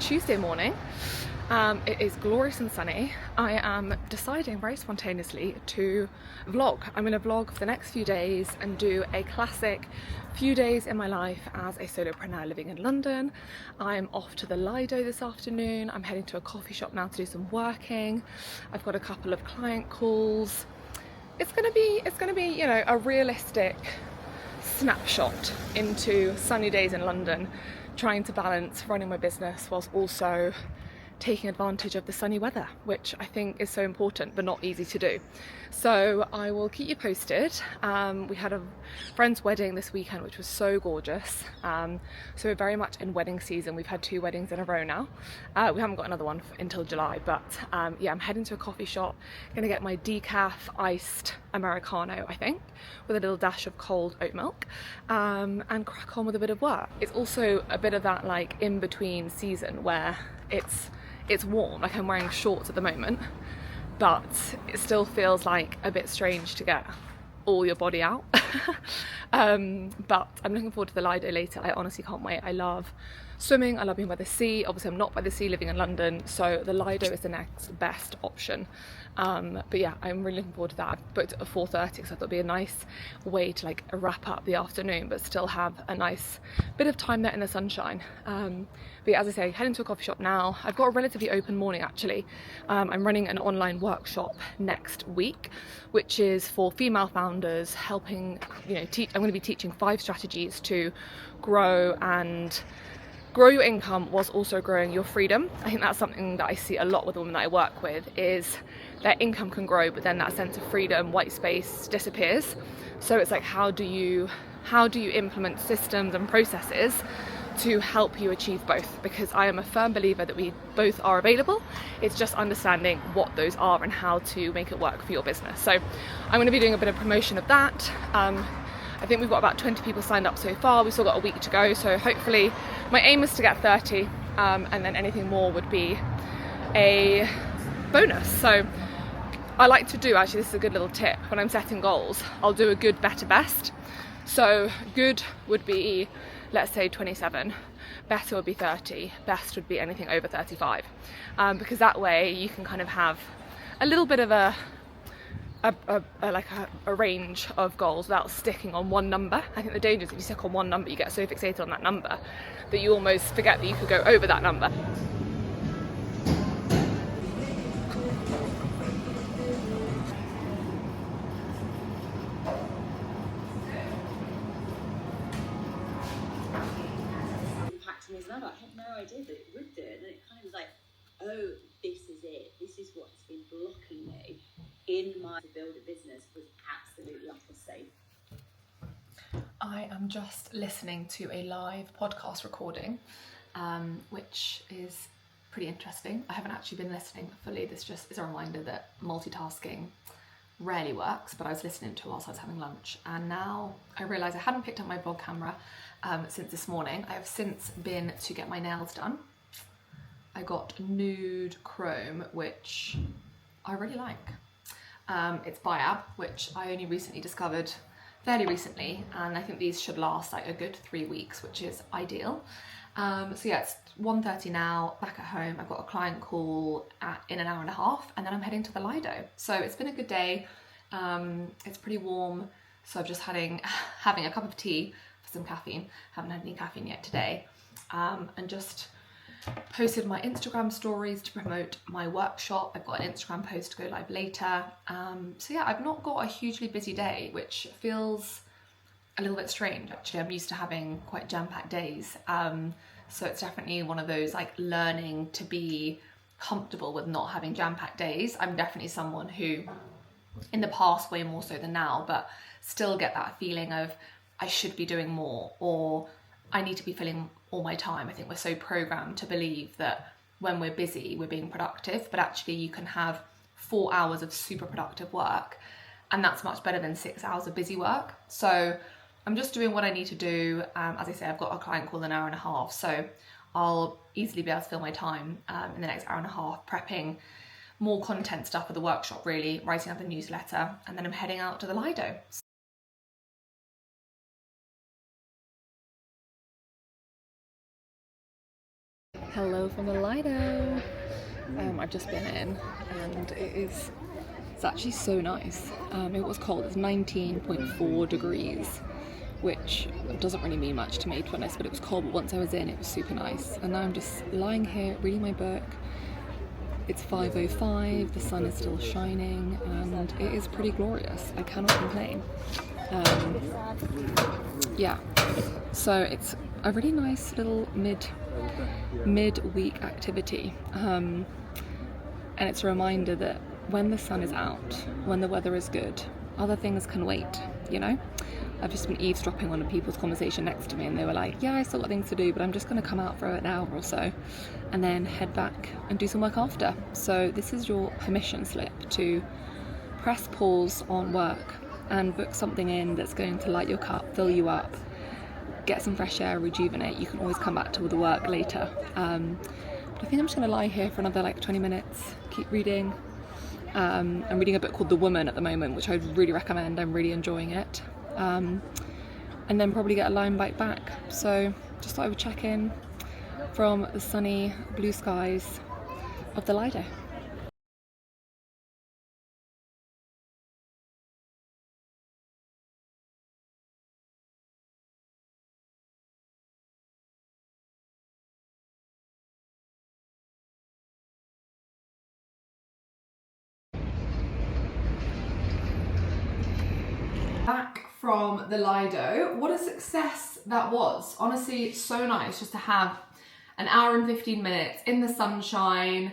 Tuesday morning. It is glorious and sunny. I am deciding very spontaneously to vlog. I'm going to vlog for the next few days and do a classic few days in my life as a solopreneur living in London. I'm off to the Lido this afternoon. I'm heading to a coffee shop now to do some working. I've got a couple of client calls. It's gonna be, you know, a realistic snapshot into sunny days in London, trying to balance running my business whilst also taking advantage of the sunny weather, which I think is so important but not easy to do. So I will keep you posted. We had a friend's wedding this weekend which was so gorgeous, so we're very much in wedding season. We've had 2 weddings in a row now. We haven't got another one until July, but yeah, I'm heading to a coffee shop, gonna get my decaf iced Americano, I think, with a little dash of cold oat milk, and crack on with a bit of work. It's also a bit of that like in between season where it's warm, like I'm wearing shorts at the moment, but it still feels like a bit strange to get all your body out. But I'm looking forward to the Lido later. I honestly can't wait. I love swimming, I love being by the sea. Obviously I'm not by the sea living in London, so the Lido is the next best option. But yeah, I'm really looking forward to that. I've booked it at 4:30 because I thought it'd be a nice way to like wrap up the afternoon but still have a nice bit of time there in the sunshine. But yeah, as I say, heading to a coffee shop now. I've got a relatively open morning actually. I'm running an online workshop next week which is for female founders, helping, you know, I'm going to be teaching 5 strategies to grow your income whilst also growing your freedom. I think that's something that I see a lot with the women that I work with, is their income can grow but then that sense of freedom, white space, disappears. So it's like, how do you implement systems and processes to help you achieve both? Because I am a firm believer that we both are available. It's just understanding what those are and how to make it work for your business. So I'm going to be doing a bit of promotion of that. I think we've got about 20 people signed up so far. We've still got a week to go, so hopefully my aim is to get 30, and then anything more would be a bonus. So I like to do, actually this is a good little tip, when I'm setting goals, I'll do a good, better, best. So good would be, let's say 27, better would be 30, best would be anything over 35, because that way you can kind of have a little bit of a range of goals without sticking on one number. I think the danger is if you stick on one number, you get so fixated on that number that you almost forget that you could go over that number. Impacting as well. I had no idea that it would do it, and it kind of was like, oh, this is it. This is what's been blocking me in my to build a business was absolutely like a safe. I am just listening to a live podcast recording, which is pretty interesting. I haven't actually been listening fully. This just is a reminder that multitasking rarely works, but I was listening to it whilst I was having lunch, and now I realise I hadn't picked up my vlog camera since this morning. I have since been to get my nails done. I got nude chrome, which I really like. It's Biab, which I only recently discovered, fairly recently, and I think these should last like a good 3 weeks, which is ideal. So yeah, it's 1:30 now, back at home. I've got a client call in an hour and a half, and then I'm heading to the Lido. So it's been a good day. It's pretty warm, so I'm just having a cup of tea for some caffeine. Haven't had any caffeine yet today, and just posted my Instagram stories to promote my workshop. I've got an Instagram post to go live later. So yeah, I've not got a hugely busy day, which feels a little bit strange actually. I'm used to having quite jam-packed days. So it's definitely one of those like learning to be comfortable with not having jam-packed days. I'm definitely someone who in the past, way more so than now, but still get that feeling of I should be doing more, or I need to be filling all my time. I think we're so programmed to believe that when we're busy, we're being productive, but actually you can have 4 hours of super productive work, and that's much better than 6 hours of busy work. So I'm just doing what I need to do. As I say, I've got a client call in an hour and a half, so I'll easily be able to fill my time in the next hour and a half prepping more content stuff for the workshop, really, writing up the newsletter, and then I'm heading out to the Lido. Hello from the Lido. I've just been in and it's actually so nice. It was cold, it's 19.4 degrees, which doesn't really mean much to me, to be honest, but it was cold, but once I was in it was super nice. And now I'm just lying here reading my book. It's 5:05, the sun is still shining and it is pretty glorious. I cannot complain. Yeah, so it's a really nice little mid-week activity, and it's a reminder that when the sun is out, when the weather is good, other things can wait, you know? I've just been eavesdropping on people's conversation next to me and they were like, yeah, I still got things to do, but I'm just going to come out for an hour or so and then head back and do some work after. So this is your permission slip to press pause on work and book something in that's going to light your cup, fill you up, get some fresh air, rejuvenate. You can always come back to all the work later. But I think I'm just going to lie here for another like 20 minutes, keep reading. I'm reading a book called The Woman at the moment, which I would really recommend. I'm really enjoying it. And then probably get a line bike back. So just thought I would check in from the sunny blue skies of the Lido. Back from the Lido. What a success that was. Honestly, so nice just to have an hour and 15 minutes in the sunshine,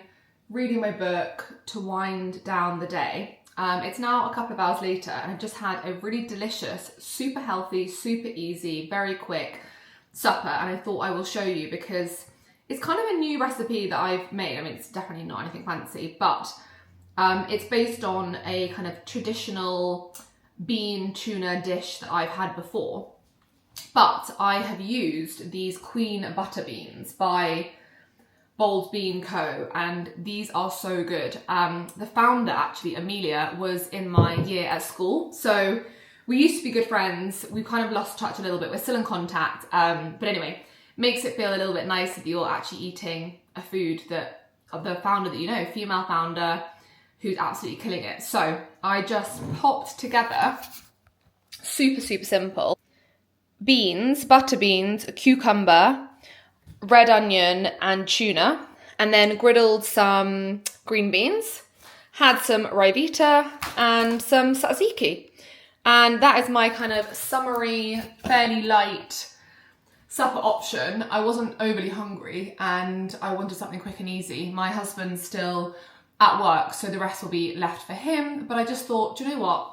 reading my book to wind down the day. It's now a couple of hours later and I've just had a really delicious, super healthy, super easy, very quick supper, and I thought I will show you because it's kind of a new recipe that I've made. I mean, it's definitely not anything fancy, but it's based on a kind of traditional bean tuna dish that I've had before, but I have used these Queen butter beans by Bold Bean Co, and these are so good. The founder, actually, Amelia, was in my year at school, so we used to be good friends. We've kind of lost touch a little bit. We're still in contact, but anyway, makes it feel a little bit nicer that you're actually eating a food that of the founder that you know, female founder, who's absolutely killing it. So I just popped together, super simple, beans, butter beans, a cucumber, red onion and tuna, and then griddled some green beans, had some rye and some tzatziki. And that is my kind of summery, fairly light supper option. I wasn't overly hungry and I wanted something quick and easy. My husband's still at work, so the rest will be left for him. But I just thought, do you know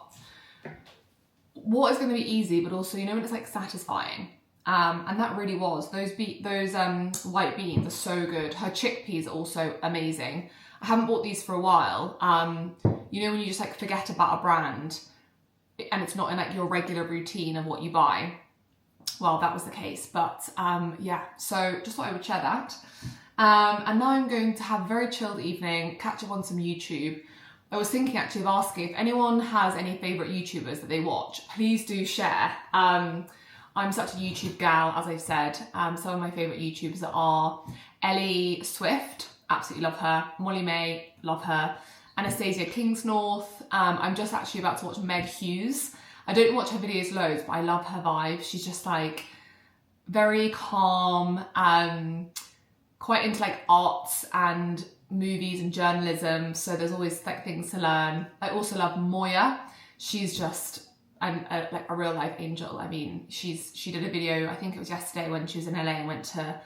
what is going to be easy, but also, you know, when it's like satisfying. And that really was. Those white beans are so good. Her chickpeas are also amazing. I haven't bought these for a while. You know, when you just like forget about a brand and it's not in like your regular routine of what you buy. Well, that was the case, but yeah, so just thought I would share that. And now I'm going to have a very chilled evening, catch up on some YouTube. I was thinking actually of asking if anyone has any favourite YouTubers that they watch, please do share. I'm such a YouTube gal, as I've said. Some of my favourite YouTubers are Ellie Swift, absolutely love her. Molly May, love her. Anastasia Kingsnorth. I'm just actually about to watch Meg Hughes. I don't watch her videos loads, but I love her vibe. She's just like very calm, quite into like arts and movies and journalism. So there's always like things to learn. I also love Moya. She's just like a real life angel. I mean, she did a video, I think it was yesterday when she was in LA and went to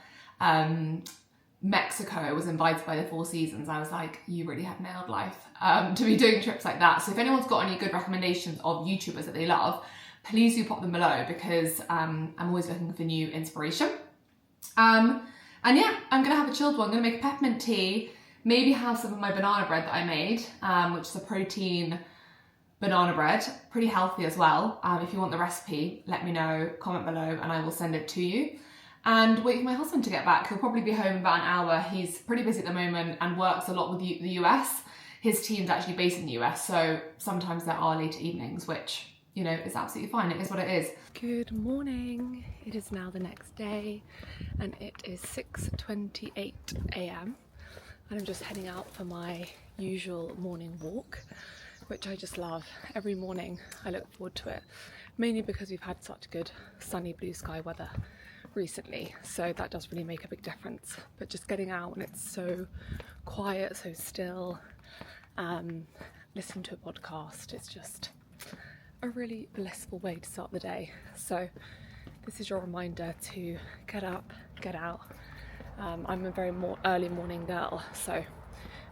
Mexico, was invited by the Four Seasons. I was like, you really have nailed life to be doing trips like that. So if anyone's got any good recommendations of YouTubers that they love, please do pop them below because I'm always looking for new inspiration. And yeah, I'm gonna have a chilled one. I'm gonna make a peppermint tea, maybe have some of my banana bread that I made, which is a protein banana bread, pretty healthy as well. If you want the recipe, let me know, comment below and I will send it to you. And wait for my husband to get back. He'll probably be home in about an hour. He's pretty busy at the moment and works a lot with the US. His team's actually based in the US, so sometimes there are later evenings, which you know, it's absolutely fine. It is what it is. Good morning. It is now the next day and it is 6:28 a.m. and I'm just heading out for my usual morning walk, which I just love. Every morning I look forward to it, mainly because we've had such good sunny blue sky weather recently, so that does really make a big difference. But just getting out and it's so quiet, so still, listening to a podcast, it's just a really blissful way to start the day. So this is your reminder to get up, get out. I'm a very early morning girl, so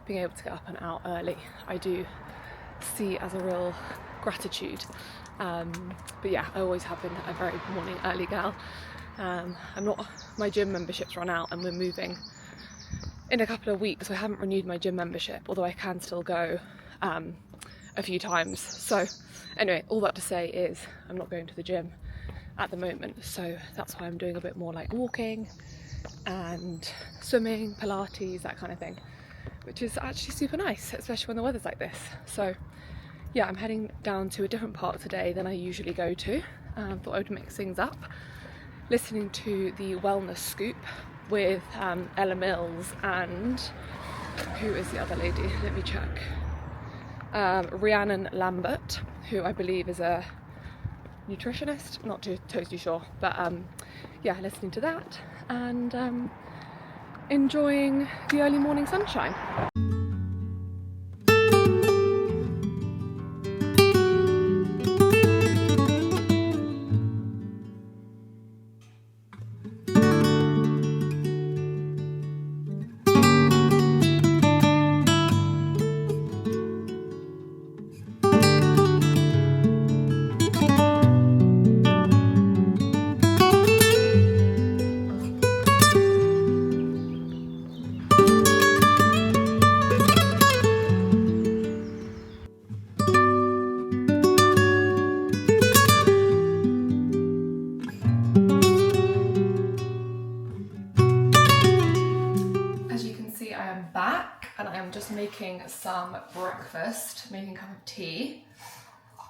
being able to get up and out early I do see as a real gratitude. But yeah, I always have been a very morning early girl. My gym membership's run out and we're moving in a couple of weeks, so I haven't renewed my gym membership, although I can still go a few times. So anyway, all that to say is I'm not going to the gym at the moment, so that's why I'm doing a bit more like walking and swimming, Pilates, that kind of thing, which is actually super nice, especially when the weather's like this. So yeah, I'm heading down to a different park today than I usually go to. Thought I would mix things up, listening to the Wellness Scoop with Ella Mills and who is the other lady? Let me check. Rhiannon Lambert, who I believe is a nutritionist, not totally sure, but yeah, listening to that and enjoying the early morning sunshine. Back and I am just making some breakfast, making a cup of tea,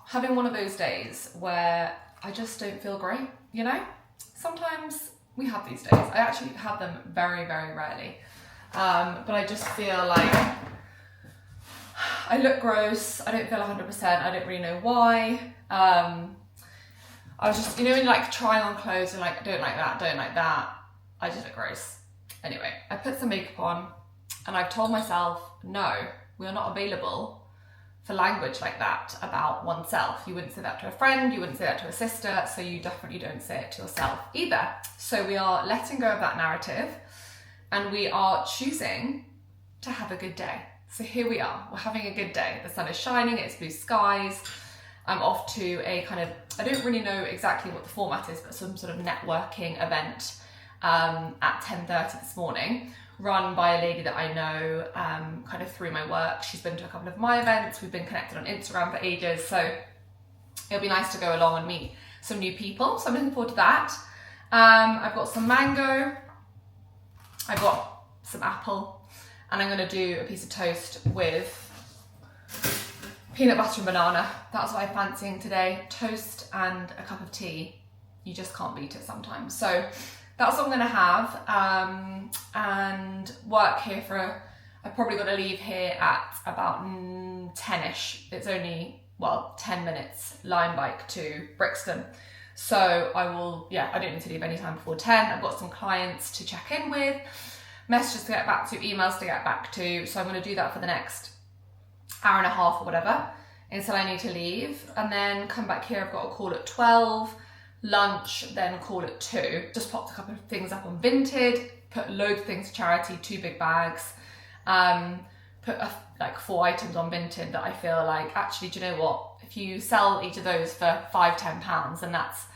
having one of those days where I just don't feel great, you know? Sometimes we have these days. I actually have them very, very rarely, but I just feel like I look gross, I don't feel 100%, I don't really know why. I was just, you know, when you like trying on clothes and like, don't like that, I just look gross. Anyway, I put some makeup on, and I've told myself, no, we are not available for language like that about oneself. You wouldn't say that to a friend, you wouldn't say that to a sister, so you definitely don't say it to yourself either. So we are letting go of that narrative and we are choosing to have a good day. So here we are, we're having a good day. The sun is shining, it's blue skies. I'm off to a kind of, I don't really know exactly what the format is, but some sort of networking event at 10:30 this morning, run by a lady that I know kind of through my work. She's been to a couple of my events. We've been connected on Instagram for ages. So it'll be nice to go along and meet some new people. So I'm looking forward to that. I've got some mango. I've got some apple. And I'm going to do a piece of toast with peanut butter and banana. That's what I'm fancying today. Toast and a cup of tea. You just can't beat it sometimes. So that's what I'm going to have, and work here I've probably got to leave here at about 10ish. It's only, 10 minutes line bike to Brixton. So I don't need to leave any time before 10. I've got some clients to check in with, messages to get back to, emails to get back to. So I'm going to do that for the next hour and a half or whatever until I need to leave, and then come back here. I've got a call at 12. Lunch, then call at 2. Just popped a couple of things up on Vinted, put loads of things to charity, 2 big bags, put like 4 items on Vinted that I feel like, actually, do you know what? If you sell each of those for £5-10, then that's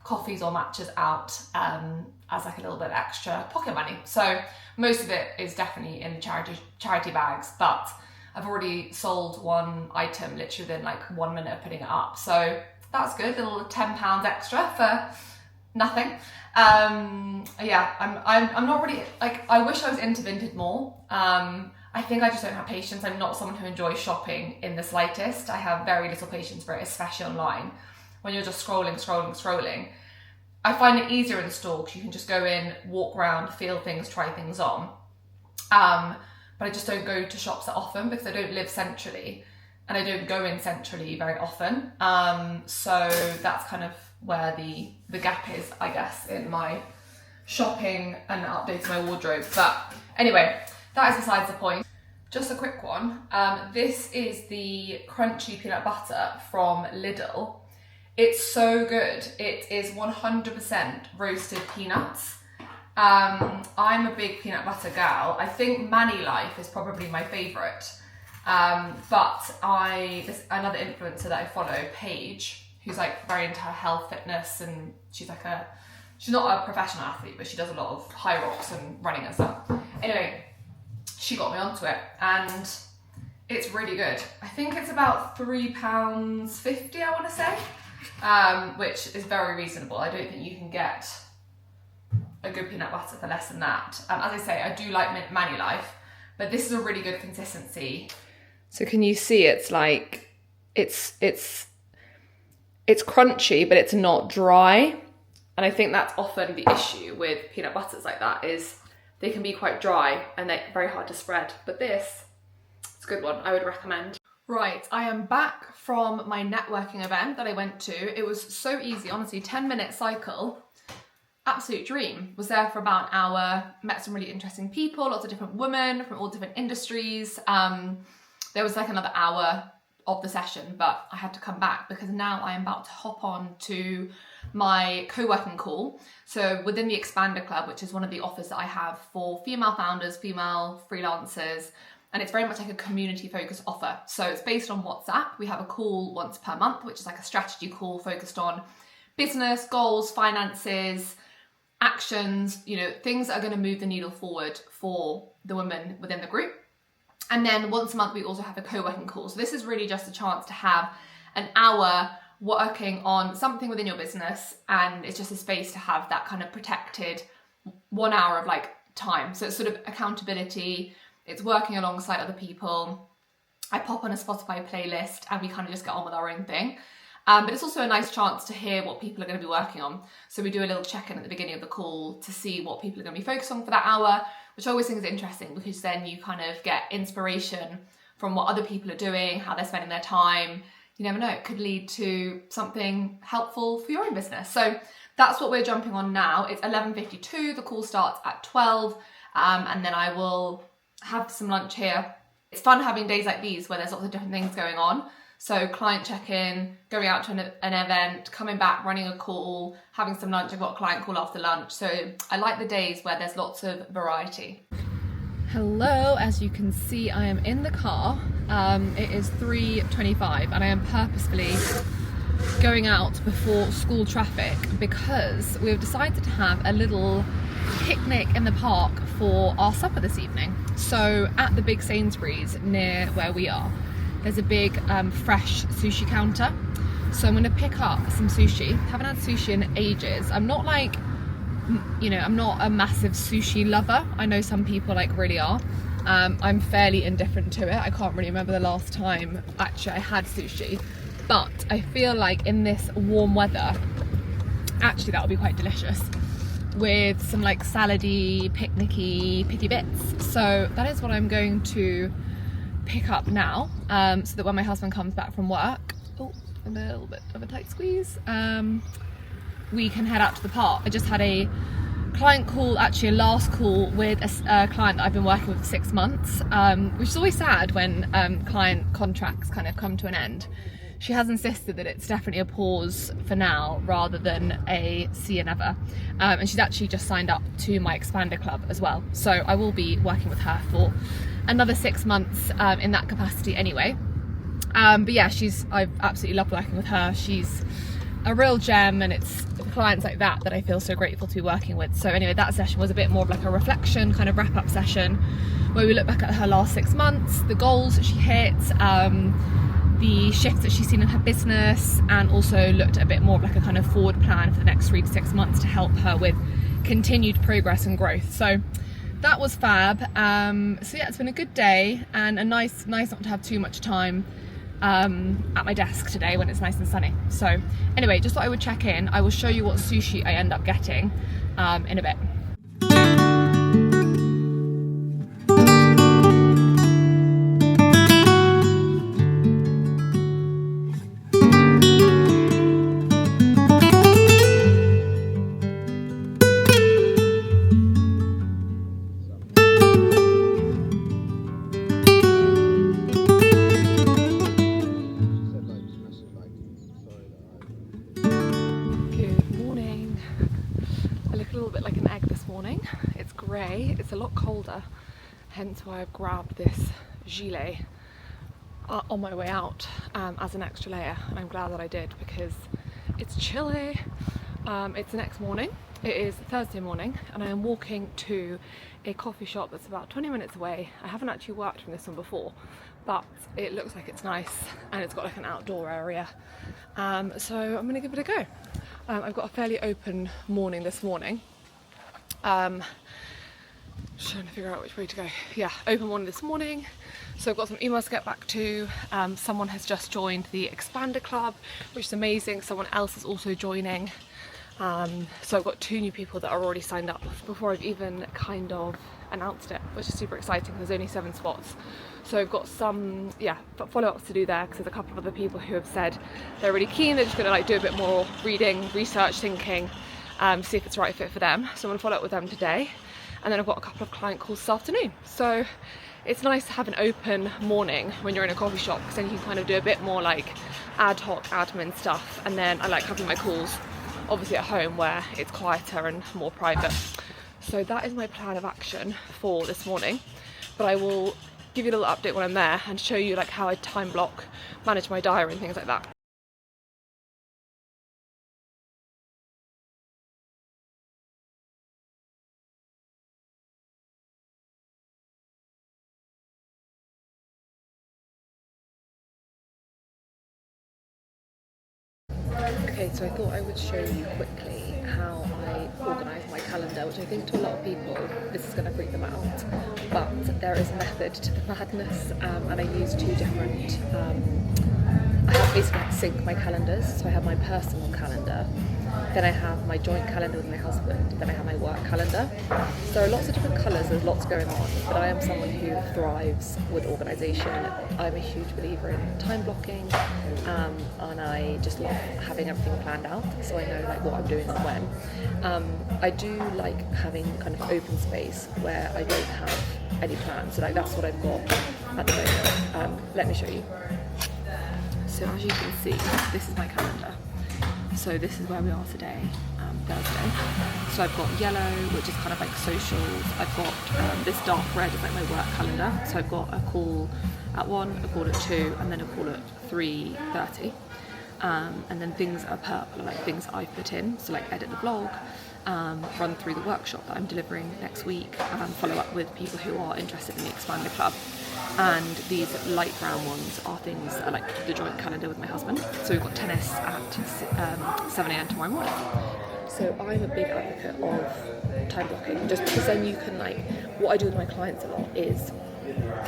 coffees or matches out as like a little bit extra pocket money. So most of it is definitely in charity bags, but I've already sold one item literally within like 1 minute of putting it up. So that's good, a little £10 extra for nothing. Yeah, I'm not really, like, I wish I was into Vinted more. I think I just don't have patience. I'm not someone who enjoys shopping in the slightest. I have very little patience for it, especially online. when you're just scrolling. I find it easier in store because you can just go in, walk around, feel things, try things on. But I just don't go to shops that often because I don't live centrally and I don't go in centrally very often. So that's kind of where the gap is, I guess, in my shopping and updating my wardrobe. But anyway, that is besides the point. Just a quick one. This is the crunchy peanut butter from Lidl. It's so good. It is 100% roasted peanuts. I'm a big peanut butter gal. I think Manny Life is probably my favourite. But there's another influencer that I follow, Paige, who's like very into her health, fitness, and she's not a professional athlete, but she does a lot of high rocks and running and stuff. Anyway, she got me onto it and it's really good. I think it's about £3.50, I want to say, which is very reasonable. I don't think you can get a good peanut butter for less than that. As I say, I do like Manny Life, but this is a really good consistency. So can you see it's like, it's crunchy, but it's not dry. And I think that's often the issue with peanut butters like that, is they can be quite dry and they're very hard to spread. But this, it's a good one, I would recommend. Right, I am back from my networking event that I went to. It was so easy, honestly, 10-minute cycle. Absolute dream. Was there for about an hour, met some really interesting people, lots of different women from all different industries. There was like another hour of the session, but I had to come back because now I am about to hop on to my co-working call. So within the Expander Club, which is one of the offers that I have for female founders, female freelancers, and it's very much like a community focused offer. So it's based on WhatsApp. We have a call once per month, which is like a strategy call focused on business, goals, finances, actions, things that are going to move the needle forward for the women within the group. And then once a month, we also have a co-working call. So this is really just a chance to have an hour working on something within your business. And it's just a space to have that kind of protected 1 hour of like time. So it's sort of accountability. It's working alongside other people. I pop on a Spotify playlist and we kind of just get on with our own thing. But it's also a nice chance to hear what people are going to be working on. So we do a little check-in at the beginning of the call to see what people are going to be focused on for that hour, which I always think is interesting because then you kind of get inspiration from what other people are doing, how they're spending their time. You never know, it could lead to something helpful for your own business. So that's what we're jumping on now. It's 11:52, the call starts at 12, and then I will have some lunch here. It's fun having days like these where there's lots of different things going on. So client check-in, going out to an event, coming back, running a call, having some lunch. I've got a client call after lunch. So I like the days where there's lots of variety. Hello, as you can see, I am in the car. It is 3:25 and I am purposefully going out before school traffic because we've decided to have a little picnic in the park for our supper this evening. So at the big Sainsbury's near where we are, there's a big fresh sushi counter. So I'm gonna pick up some sushi. Haven't had sushi in ages. I'm not like, I'm not a massive sushi lover. I know some people like really are. I'm fairly indifferent to it. I can't really remember the last time actually I had sushi, but I feel like in this warm weather, actually that would be quite delicious with some like salady, picnicky, picky bits. So that is what I'm going to pick up now, so that when my husband comes back from work, a little bit of a tight squeeze, we can head out to the park. I just had a client call, actually a last call with a client that I've been working with for 6 months, which is always sad when client contracts kind of come to an end. She has insisted that it's definitely a pause for now rather than a see you never, and she's actually just signed up to my Expander Club as well, so I will be working with her for another 6 months in that capacity anyway. But yeah, I've absolutely loved working with her. She's a real gem, and it's clients like that I feel so grateful to be working with. So anyway, that session was a bit more of like a reflection kind of wrap-up session where we look back at her last 6 months, the goals that she hit, the shifts that she's seen in her business, and also looked at a bit more of like a kind of forward plan for the next 3 to 6 months to help her with continued progress and growth. So that was fab. So yeah, it's been a good day and a nice not to have too much time at my desk today when it's nice and sunny. So anyway, just thought I would check in. I will show you what sushi I end up getting in a bit. It's a lot colder, hence why I've grabbed this gilet on my way out as an extra layer, and I'm glad that I did because it's chilly. It's the next morning, it is Thursday morning, and I am walking to a coffee shop that's about 20 minutes away. I haven't actually worked from this one before, but it looks like it's nice and it's got like an outdoor area, so I'm gonna give it a go. I've got a fairly open morning this morning. Just trying to figure out which way to go. Yeah, open morning this morning. So I've got some emails to get back to. Someone has just joined the Expander Club, which is amazing. Someone else is also joining. So I've got 2 new people that are already signed up before I've even kind of announced it, which is super exciting. There's only 7 spots. So I've got some, follow-ups to do there because there's a couple of other people who have said they're really keen. They're just going to like do a bit more reading, research, thinking, see if it's the right fit for them. So I'm going to follow up with them today. And then I've got a couple of client calls this afternoon. So it's nice to have an open morning when you're in a coffee shop, because then you can kind of do a bit more like ad hoc admin stuff. And then I like having my calls obviously at home where it's quieter and more private. So that is my plan of action for this morning. But I will give you a little update when I'm there and show you like how I time block, manage my diary and things like that. Okay, so I thought I would show you quickly how I organise my calendar, which I think to a lot of people this is going to freak them out, but there is a method to the madness, and I use 2 different, I have basically sync my calendars. So I have my personal calendar, then I have my joint calendar with my husband, then I have my work calendar. So there are lots of different colours, there's lots going on, but I am someone who thrives with organisation. I'm a huge believer in time blocking, and I just love having everything planned out, so I know like what I'm doing and when. I do like having kind of open space where I don't have any plans, so like that's what I've got at the moment. Let me show you. So as you can see, this is my calendar. So this is where we are today, Thursday. So I've got yellow, which is kind of like socials. I've got this dark red is like my work calendar. So I've got a call at 1, a call at 2, and then a call at 3:30. And then things that are purple are like things I put in. So like edit the blog, run through the workshop that I'm delivering next week, follow up with people who are interested in the Expander Club. And these light brown ones are things that are like the joint calendar with my husband. So we've got tennis at 7 a.m. tomorrow morning. So I'm a big advocate of time blocking, just because then you can like, what I do with my clients a lot is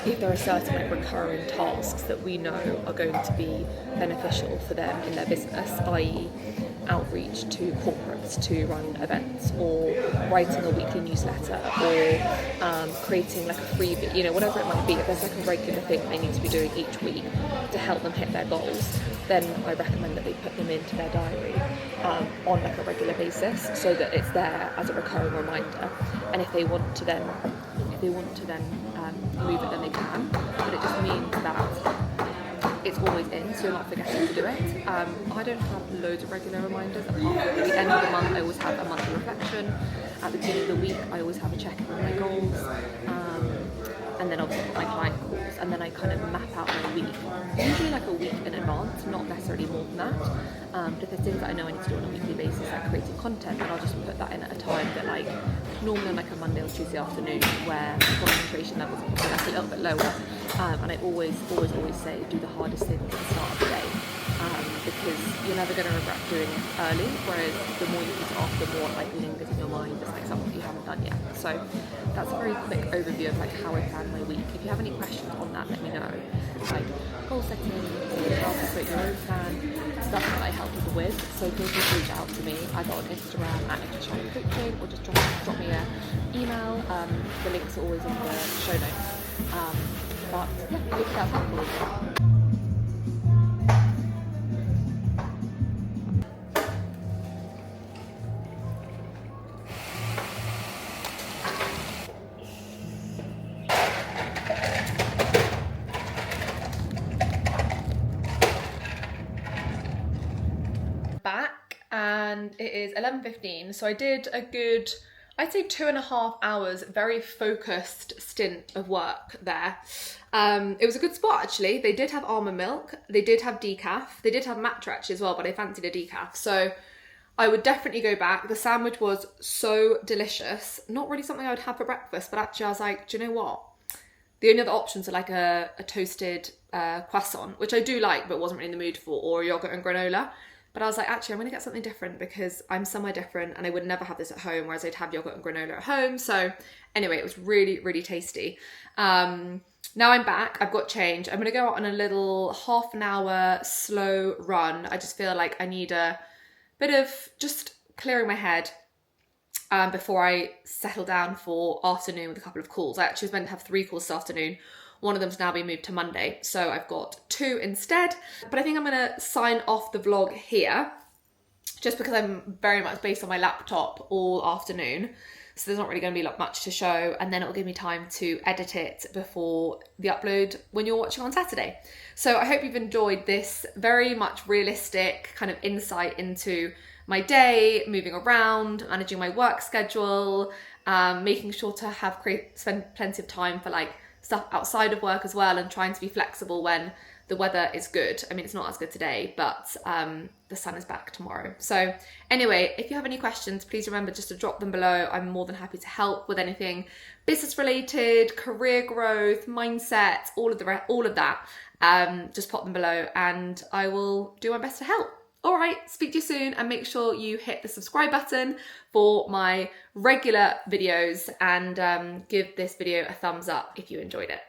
if there are certain like recurring tasks that we know are going to be beneficial for them in their business, i.e. outreach to corporates to run events, or writing a weekly newsletter, or creating like a freebie, you know, whatever it might be. If there's like a regular thing they need to be doing each week to help them hit their goals, then I recommend that they put them into their diary on like a regular basis, so that it's there as a recurring reminder. And if they want to then move it, then they can, but it just means that it's always in, so you're not forgetting to do it. I don't have loads of regular reminders, apart from at the end of the month I always have a monthly reflection. At the beginning of the week I always have a check-in on my goals, and then obviously my client calls, and then I kind of map out my week, usually like a week in advance, not necessarily more than that. But if there's things that I know I need to do on a weekly basis, like creating content, then I'll just put that in at a time that like normally on like a Monday or Tuesday afternoon, where concentration levels are less a little bit lower. And I always say do the hardest thing at the start of the day, because you're never going to regret doing it early, whereas the more you put it off, the more like lingers in your mind as like something you haven't done yet. So that's a very quick overview of like how I plan my week. If you have any questions on that, let me know. Like goal setting or how to create your own plan, stuff that I help people with. So feel free to reach out to me either on Instagram at Nicola Coaching, or just drop me an email. The links are always in the show notes. But yeah, I hope that's helpful. Back, and it is 11:15, so I did a good, I'd say 2.5 hours very focused stint of work there. It was a good spot actually. They did have almond milk, they did have decaf, they did have matcha actually as well, but I fancied a decaf, so I would definitely go back. The sandwich was so delicious. Not really something I would have for breakfast, but actually I was like, do you know what? The only other options are like a toasted croissant, which I do like but wasn't really in the mood for, or yogurt and granola. But I was like, actually, I'm going to get something different because I'm somewhere different and I would never have this at home, whereas I'd have yogurt and granola at home. So anyway, it was really, really tasty. Now I'm back, I've got change. I'm going to go out on a little half an hour slow run. I just feel like I need a bit of just clearing my head before I settle down for afternoon with a couple of calls. I actually was meant to have 3 calls this afternoon. One of them's now been moved to Monday, so I've got 2 instead. But I think I'm going to sign off the vlog here, just because I'm very much based on my laptop all afternoon. So there's not really going to be much to show, and then it'll give me time to edit it before the upload when you're watching on Saturday. So I hope you've enjoyed this very much realistic kind of insight into my day, moving around, managing my work schedule, making sure to spend plenty of time for like stuff outside of work as well, and trying to be flexible when the weather is good. I mean, it's not as good today, but the sun is back tomorrow. So anyway, if you have any questions, please remember just to drop them below. I'm more than happy to help with anything business related, career growth, mindset, all of that. Just pop them below and I will do my best to help. All right, speak to you soon, and make sure you hit the subscribe button for my regular videos, and give this video a thumbs up if you enjoyed it.